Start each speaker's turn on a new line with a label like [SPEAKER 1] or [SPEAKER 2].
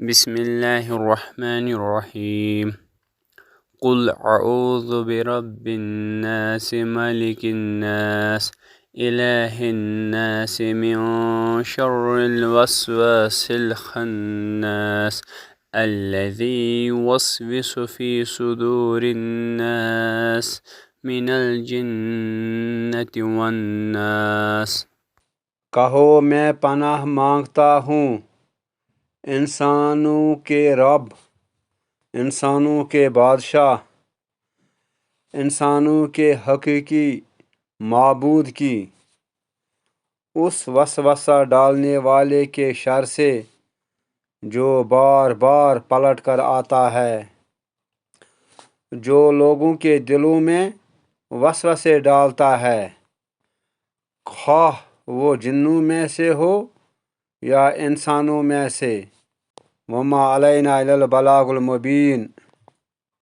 [SPEAKER 1] بسم اللہ الرحمن الرحیم قل اعوذ برب الناس ملک الناس الہ الناس من شر الوسواس الخناس الذي يوسوس في صدور الناس من الجنة والناس۔
[SPEAKER 2] کہو میں پناہ مانگتا ہوں انسانوں کے رب، انسانوں کے بادشاہ، انسانوں کے حقیقی معبود کی، اس وسوسہ ڈالنے والے کے شر سے جو بار بار پلٹ کر آتا ہے، جو لوگوں کے دلوں میں وسوسے ڈالتا ہے، خواہ وہ جنوں میں سے ہو یا انسانوں میں سے۔ وما علینا الا البلاغ المبین۔